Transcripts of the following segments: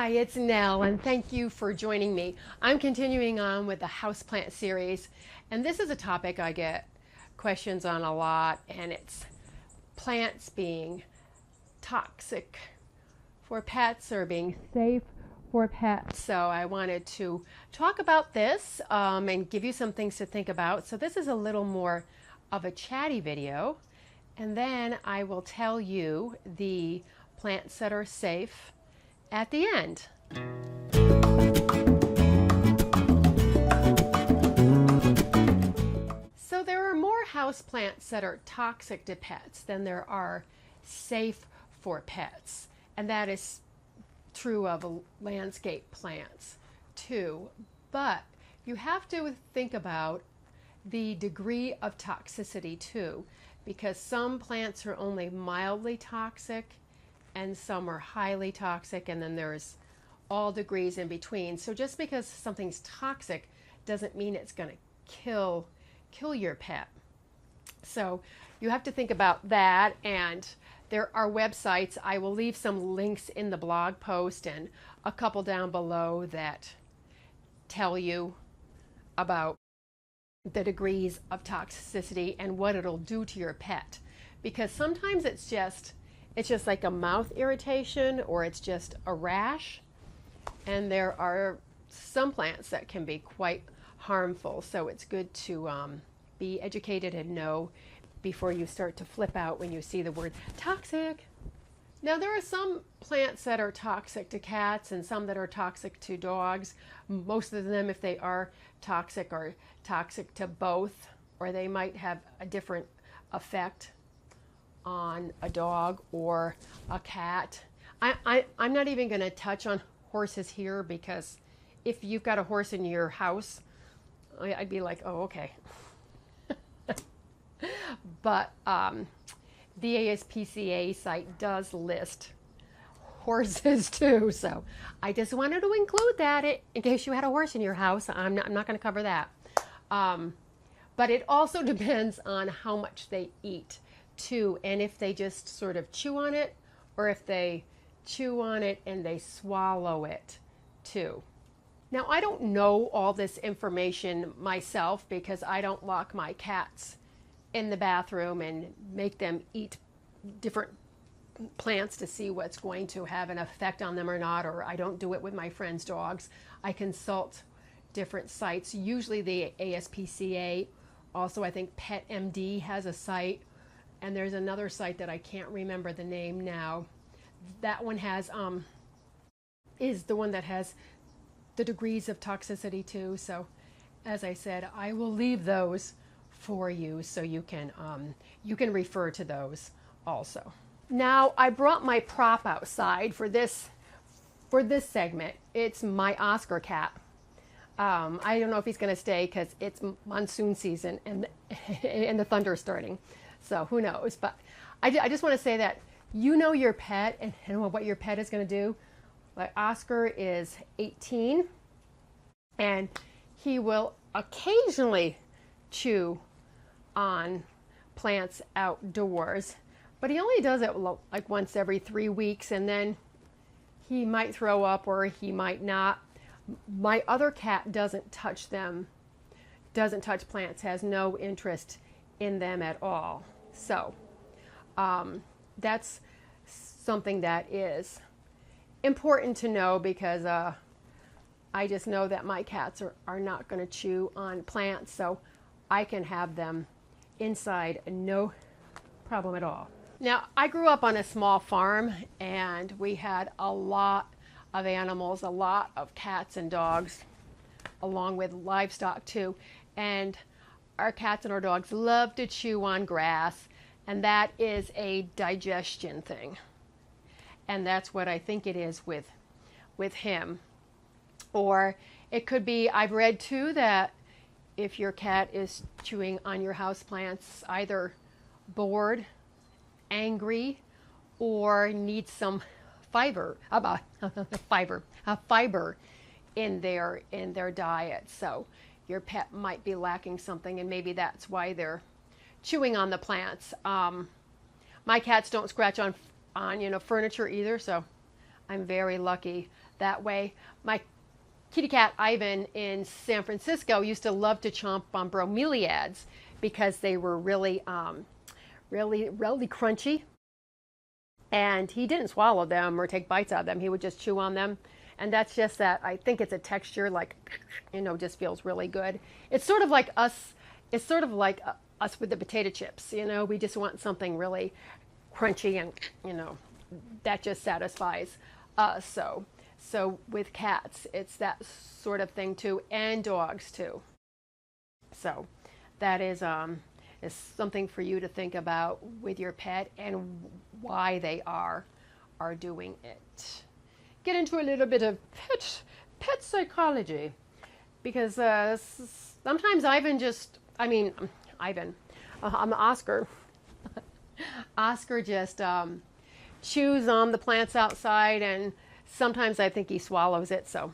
Hi, it's Nell, and thank you for joining me. I'm continuing on with the houseplant series, and this is a topic I get questions on a lot, and it's plants being toxic for pets or being safe for pets. So I wanted to talk about this and give you some things to think about. So this is a little more of a chatty video, and then I will tell you the plants that are safe at the end. So there are more houseplants that are toxic to pets than there are safe for pets. And that is true of landscape plants too. But you have to think about the degree of toxicity too, because some plants are only mildly toxic and some are highly toxic, and then there's all degrees in between. So just because something's toxic doesn't mean it's going to kill your pet. So you have to think about that, and there are websites. I will leave some links in the blog post and a couple down below that tell you about the degrees of toxicity and what it'll do to your pet. Because sometimes it's just like a mouth irritation, or it's just a rash. And there are some plants that can be quite harmful. So it's good to be educated and know before you start to flip out when you see the word toxic. Now there are some plants that are toxic to cats and some that are toxic to dogs. Most of them, if they are toxic to both, or they might have a different effect on a dog or a cat. I'm not even going to touch on horses here, because if you've got a horse in your house, I'd be like, oh, okay. But the ASPCA site does list horses too, so I just wanted to include that in case you had a horse in your house. I'm not going to cover that. But it also depends on how much they eat too, and if they just sort of chew on it, or if they chew on it and they swallow it too. Now, I don't know all this information myself, because I don't lock my cats in the bathroom and make them eat different plants to see what's going to have an effect on them or not, or I don't do it with my friends' dogs. I consult different sites, usually the ASPCA. Also, I think PetMD has a site, and there's another site that I can't remember the name now. That one has is the one that has the degrees of toxicity too. So as I said, I will leave those for you so you can refer to those also. Now I brought my prop outside for this segment. It's my Oscar cat. I don't know if he's going to stay because it's monsoon season and the thunder is starting. So who knows? But I just want to say that you know your pet and what your pet is going to do. Like Oscar is 18, and he will occasionally chew on plants outdoors, but he only does it like once every 3 weeks, and then he might throw up or he might not. My other cat doesn't touch them, doesn't touch plants, has no interest in them at all. So that's something that is important to know, because I just know that my cats are not going to chew on plants, so I can have them inside, no problem at all. Now, I grew up on a small farm, and we had a lot of animals, a lot of cats and dogs, along with livestock too. And our cats and our dogs love to chew on grass, and that is a digestion thing. And that's what I think it is with him. Or it could be, I've read too, that if your cat is chewing on your houseplants, either bored, angry, or needs some fiber in their diet. So your pet might be lacking something, and maybe that's why they're chewing on the plants. My cats don't scratch on furniture either, so I'm very lucky that way. My kitty cat Ivan in San Francisco used to love to chomp on bromeliads because they were really crunchy. And he didn't swallow them or take bites out of them. He would just chew on them. And that's just that. I think it's a texture, like, just feels really good. It's sort of like us. It's sort of like us with the potato chips. We just want something really crunchy and, that just satisfies us. So with cats, it's that sort of thing too, and dogs too. So that is something for you to think about with your pet and why they are doing it. Get into a little bit of pet psychology, because sometimes Oscar Oscar just chews on the plants outside, and sometimes I think he swallows it. So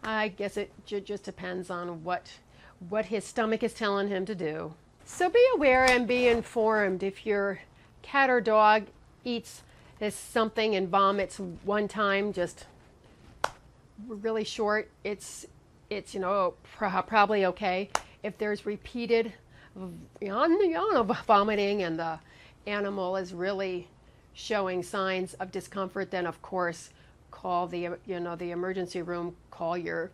I guess it just depends on what his stomach is telling him to do. So be aware and be informed. If your cat or dog eats something and vomits one time, just really short, it's probably okay. If there's repeated vomiting and the animal is really showing signs of discomfort, then of course call the emergency room. Call your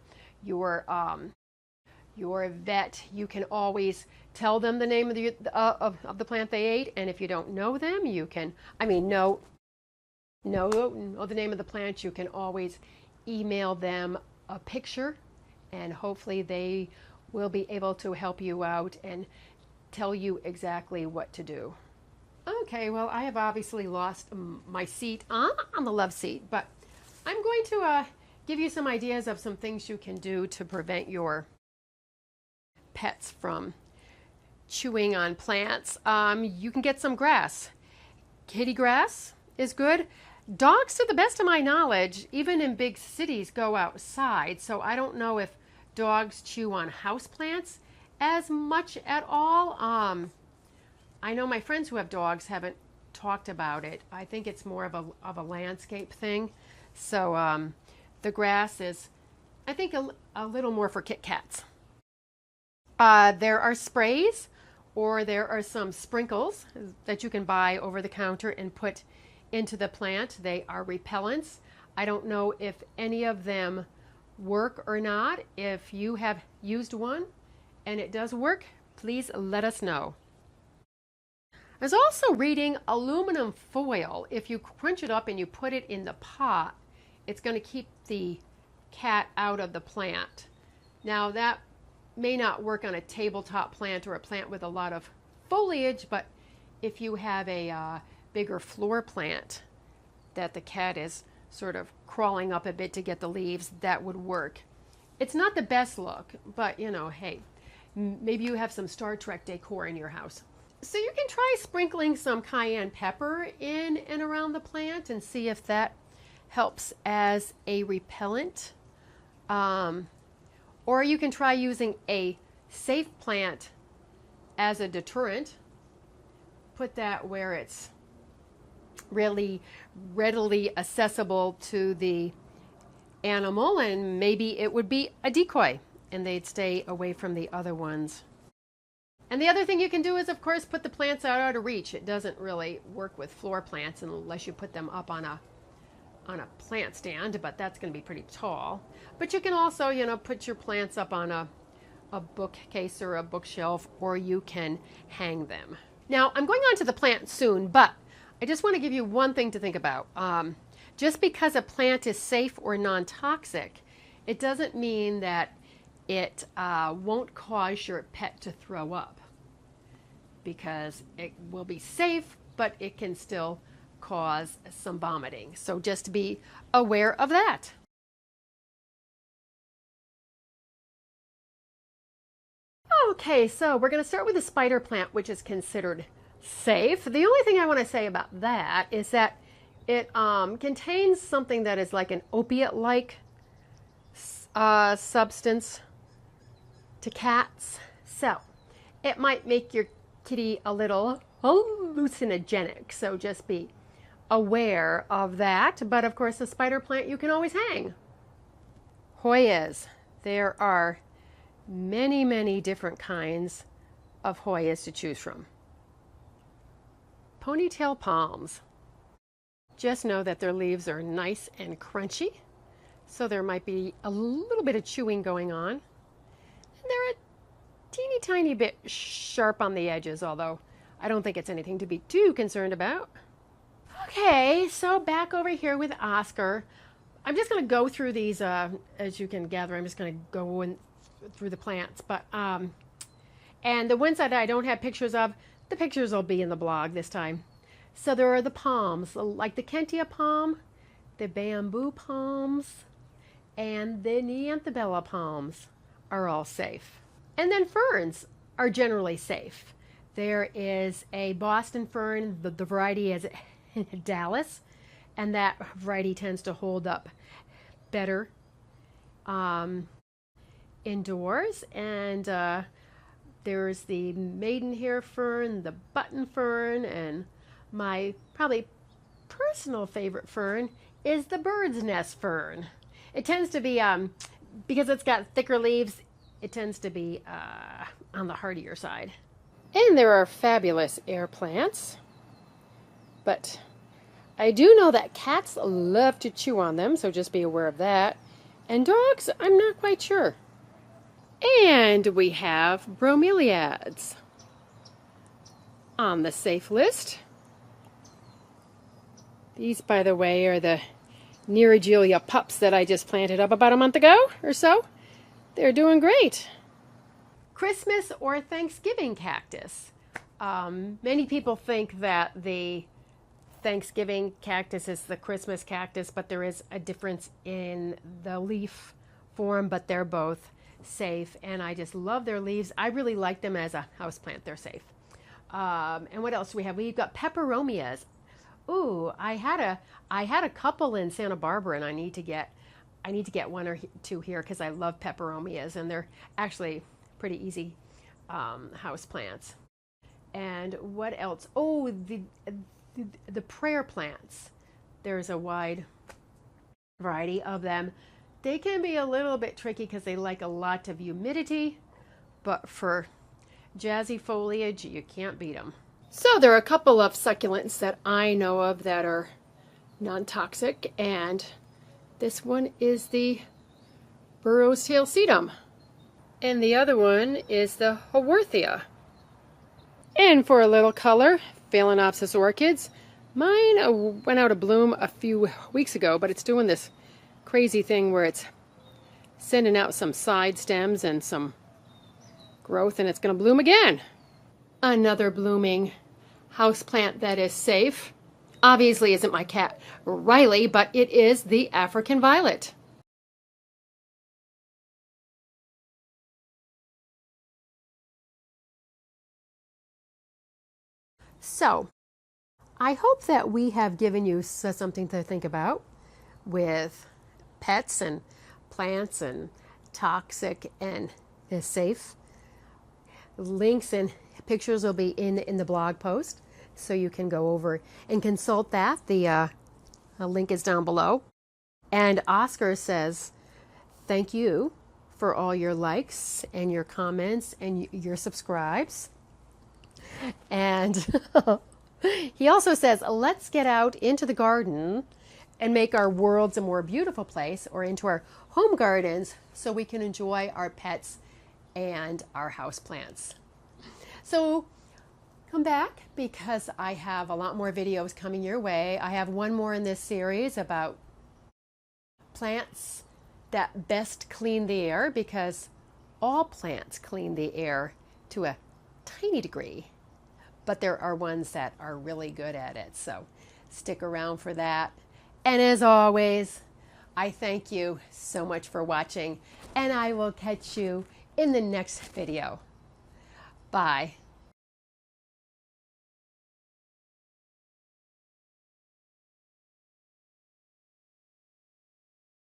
vet. You can always tell them the name of the plant they ate, and if you don't know them, you can know the name of the plant, you can always email them a picture, and hopefully they will be able to help you out and tell you exactly what to do. Okay, well, I have obviously lost my seat on the love seat, but I'm going to give you some ideas of some things you can do to prevent your pets from chewing on plants. You can get some grass. Kitty grass is good. Dogs, to the best of my knowledge, even in big cities, go outside, so I don't know if dogs chew on houseplants as much at all. I know my friends who have dogs haven't talked about it. I think it's more of a landscape thing. So the grass is, I think, a little more for Kit Kats. There are sprays, or there are some sprinkles that you can buy over the counter and put into the plant. They are repellents. I don't know if any of them work or not. If you have used one and it does work, please let us know. I was also reading aluminum foil. If you crunch it up and you put it in the pot, it's going to keep the cat out of the plant. Now, that may not work on a tabletop plant or a plant with a lot of foliage, but if you have a bigger floor plant that the cat is sort of crawling up a bit to get the leaves, that would work. It's not the best look, but hey, maybe you have some Star Trek decor in your house. So you can try sprinkling some cayenne pepper in and around the plant and see if that helps as a repellent. Or you can try using a safe plant as a deterrent. Put that where it's really readily accessible to the animal, and maybe it would be a decoy and they'd stay away from the other ones. And the other thing you can do is, of course, put the plants out of reach. It doesn't really work with floor plants unless you put them up on a plant stand, but that's going to be pretty tall. But you can also, put your plants up on a bookcase or a bookshelf, or you can hang them. Now, I'm going on to the plant soon, but I just want to give you one thing to think about. Just because a plant is safe or non-toxic, it doesn't mean that it won't cause your pet to throw up, because it will be safe, but it can still cause some vomiting. So just be aware of that. Okay, so we're going to start with the spider plant, which is considered safe. The only thing I want to say about that is that it contains something that is like an opiate-like substance to cats. So it might make your kitty a little hallucinogenic. So just be aware of that. But of course, the spider plant you can always hang. Hoyas. There are many, many different kinds of Hoyas to choose from. Ponytail Palms. Just know that their leaves are nice and crunchy, so there might be a little bit of chewing going on. And they're a teeny tiny bit sharp on the edges, although I don't think it's anything to be too concerned about. Okay, so back over here with Oscar. I'm just going to go through these, as you can gather, I'm just going to go in through the plants. But and the ones that I don't have pictures of, the pictures will be in the blog this time. So there are the palms, like the Kentia palm, the bamboo palms, and the Neanthobella palms are all safe. And then ferns are generally safe. There is a Boston fern, the variety is Dallas, and that variety tends to hold up better indoors. And there's the Maidenhair Fern, the button fern, and my probably personal favorite fern is the bird's nest fern. It tends to be, because it's got thicker leaves, it tends to be on the hardier side. And there are fabulous air plants, but I do know that cats love to chew on them, so just be aware of that. And dogs, I'm not quite sure. And we have Bromeliads on the safe list. These, by the way, are the Neregelia pups that I just planted up about a month ago or so. They're doing great. Christmas or Thanksgiving cactus. Many people think that the Thanksgiving cactus is the Christmas cactus, but there is a difference in the leaf form, but they're both safe, and I just love their leaves. I really like them as a houseplant. They're safe. And what else do we have? We've got peperomias. Ooh, I had a couple in Santa Barbara, and I need to get one or two here because I love peperomias, and they're actually pretty easy house plants. And what else? Oh, the prayer plants. There's a wide variety of them. They can be a little bit tricky because they like a lot of humidity, but for jazzy foliage, you can't beat them. So there are a couple of succulents that I know of that are non-toxic, and this one is the Burrow's tail sedum, and the other one is the Haworthia. And for a little color, Phalaenopsis orchids. Mine went out of bloom a few weeks ago, but it's doing this crazy thing where it's sending out some side stems and some growth, and it's going to bloom again. Another blooming houseplant that is safe obviously isn't my cat Riley, but it is the African violet. So I hope that we have given you something to think about with pets and plants and toxic and safe. Links and pictures will be in the blog post, so you can go over and consult that. The link is down below. And Oscar says, thank you for all your likes and your comments and your subscribes. And he also says, let's get out into the garden and make our worlds a more beautiful place, or into our home gardens, so we can enjoy our pets and our house plants. So come back, because I have a lot more videos coming your way. I have one more in this series about plants that best clean the air, because all plants clean the air to a tiny degree, but there are ones that are really good at it. So stick around for that. And as always, I thank you so much for watching, and I will catch you in the next video. Bye.